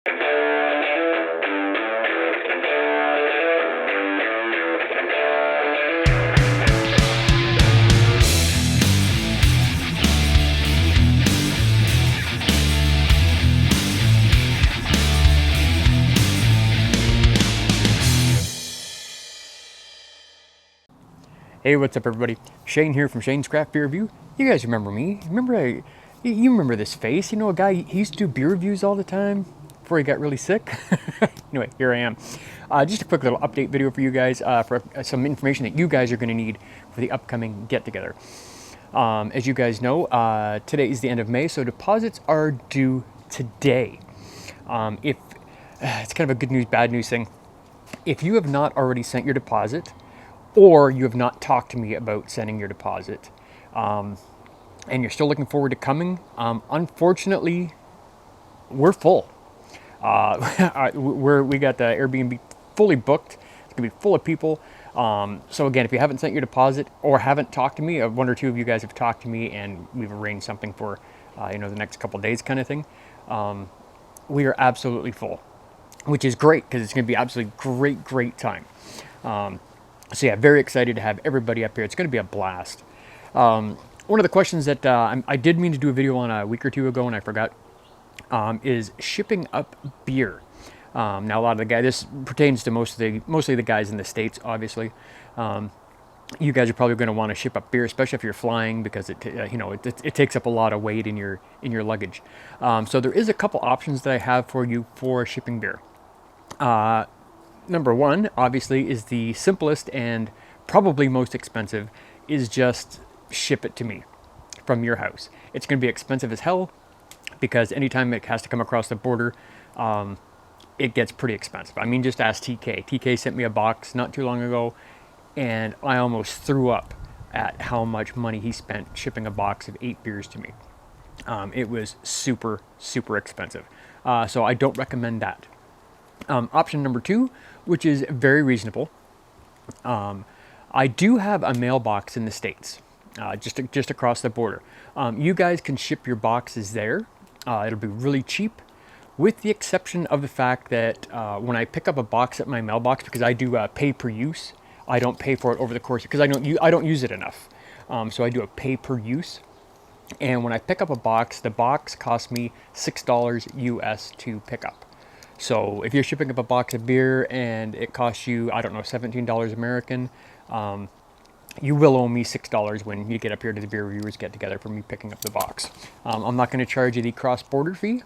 Hey, what's up, everybody? Shane here from Shane's Craft Beer Review. You guys remember me? You remember this face? You know, a guy, he used to do beer reviews all the time before he got really sick. Anyway, here I am. Just a quick little update video for you guys for some information that you guys are going to need for the upcoming get-together. As you guys know, today is the end of May, so deposits are due today. If it's kind of a good news, bad news thing. If you have not already sent your deposit, or you have not talked to me about sending your deposit, and you're still looking forward to coming, unfortunately, we're full. We got the Airbnb fully booked. It's gonna be full of people. So again, if you haven't sent your deposit or haven't talked to me, one or two of you guys have talked to me, and we've arranged something for the next couple of days, kind of thing. We are absolutely full, which is great because it's gonna be absolutely great time. So yeah, very excited to have everybody up here. It's going to be a blast. One of the questions that I did mean to do a video on a week or two ago and I forgot is shipping up beer. Now a lot of the guys, this pertains to mostly the guys in the States, obviously. You guys are probably going to want to ship up beer, especially if you're flying, because it takes up a lot of weight in your luggage. So there is a couple options that I have for you for shipping beer. Number one, obviously, is the simplest and probably most expensive, is just ship it to me from your house. It's going to be expensive as hell because anytime it has to come across the border, it gets pretty expensive. I mean, just ask TK. TK sent me a box not too long ago, and I almost threw up at how much money he spent shipping a box of 8 beers to me. It was super expensive. So I don't recommend that. Option number two, which is very reasonable. I do have a mailbox in the States, just across the border. You guys can ship your boxes there. It'll be really cheap, with the exception of the fact that when I pick up a box at my mailbox, because I do pay per use, I don't pay for it over the course because I don't use it enough. So I do a pay per use. And when I pick up a box, the box costs me $6 US to pick up. So if you're shipping up a box of beer and it costs you, I don't know, $17 American, you will owe me $6 when you get up here to the Beer Reviewers Get Together for me picking up the box. I'm not going to charge you the cross-border fee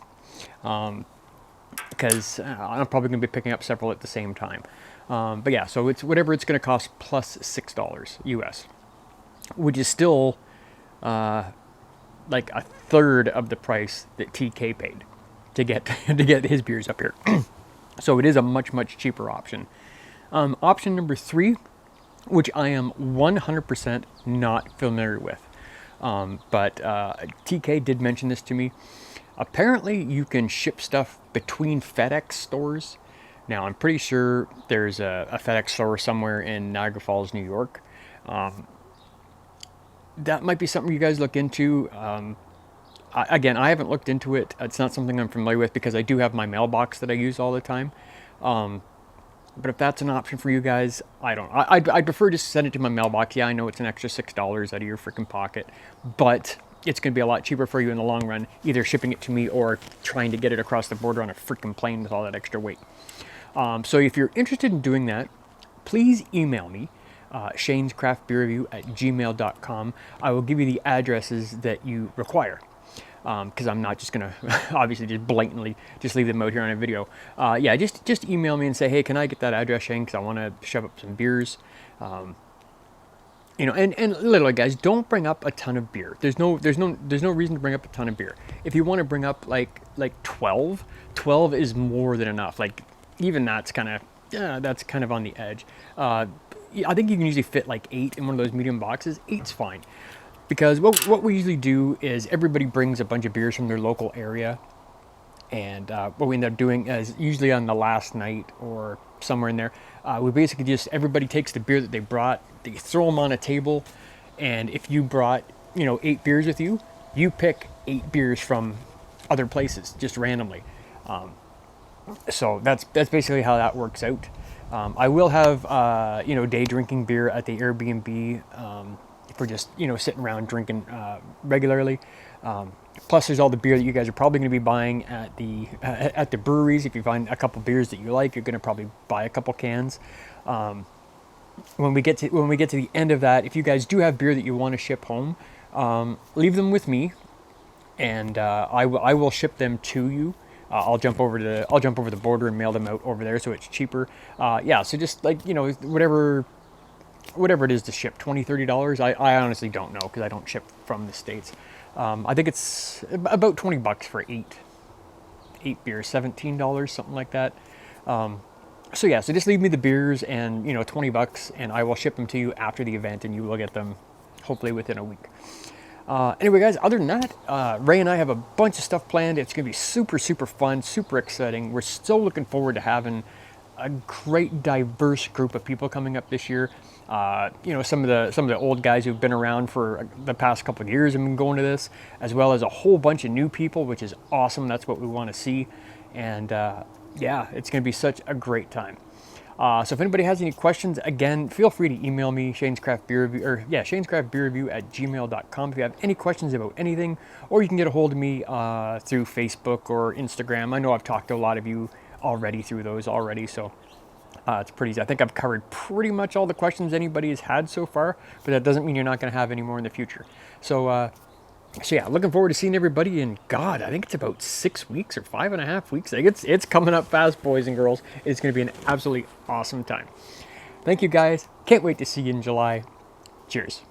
because I'm probably going to be picking up several at the same time. But yeah, so it's whatever it's going to cost plus $6 US, which is still like a third of the price that TK paid to get his beers up here. So it is a much cheaper option. Option number three, which I am 100% not familiar with, but TK did mention this to me. Apparently you can ship stuff between FedEx stores. Now I'm pretty sure there's a FedEx store somewhere in Niagara Falls, New York. That might be something you guys look into. Again, I haven't looked into it. It's not something I'm familiar with because I do have my mailbox that I use all the time. But if that's an option for you guys, I'd prefer just send it to my mailbox. Yeah, I know it's an extra $6 out of your freaking pocket, but it's going to be a lot cheaper for you in the long run, either shipping it to me or trying to get it across the border on a freaking plane with all that extra weight. So if you're interested in doing that, please email me. shanescraftbeerreview@gmail.com. I will give you the addresses that you require. Because I'm not just going to obviously just blatantly just leave them out here on a video. Yeah, just email me and say, hey, can I get that address, Shane? Because I want to shove up some beers. And literally, guys, don't bring up a ton of beer. There's no reason to bring up a ton of beer. If you want to bring up like 12 is more than enough. Like even that's kind of on the edge. I think you can usually fit like 8 in one of those medium boxes. 8's fine. Because what we usually do is everybody brings a bunch of beers from their local area, and what we end up doing is usually on the last night or somewhere in there, we basically just, everybody takes the beer that they brought, they throw them on a table, and if you brought 8 beers with you, you pick 8 beers from other places just randomly. So that's basically how that works out. I will have day drinking beer at the Airbnb for just sitting around drinking regularly. Plus, there's all the beer that you guys are probably going to be buying at the breweries. If you find a couple beers that you like, you're going to probably buy a couple cans. When we get to the end of that, if you guys do have beer that you want to ship home, leave them with me, and I will ship them to you. I'll jump over the border and mail them out over there, so it's cheaper. So just whatever it is to ship, $20-$30. I honestly don't know because I don't ship from the States. I think it's about $20 for eight beers, $17, something like that. So just leave me the beers and $20, and I will ship them to you after the event, and you will get them hopefully within a week. Anyway, guys, other than that, Ray and I have a bunch of stuff planned. It's going to be super, super fun, super exciting. We're still looking forward to having a great, diverse group of people coming up this year. Some of the old guys who've been around for the past couple of years have been going to this, as well as a whole bunch of new people, which is awesome. That's what we want to see. And it's going to be such a great time. So if anybody has any questions, again, feel free to email me, Shane's Craft Beer Review, shanescraftbeerreview@gmail.com if you have any questions about anything, or you can get a hold of me through Facebook or Instagram. I know I've talked to a lot of you already through those already, so it's pretty easy. I think I've covered pretty much all the questions anybody has had so far, but that doesn't mean you're not going to have any more in the future. So looking forward to seeing everybody in, God, I think it's about 6 weeks or 5.5 weeks. Like it's coming up fast, boys and girls. It's going to be an absolutely awesome time. Thank you, guys. Can't wait to see you in July. Cheers.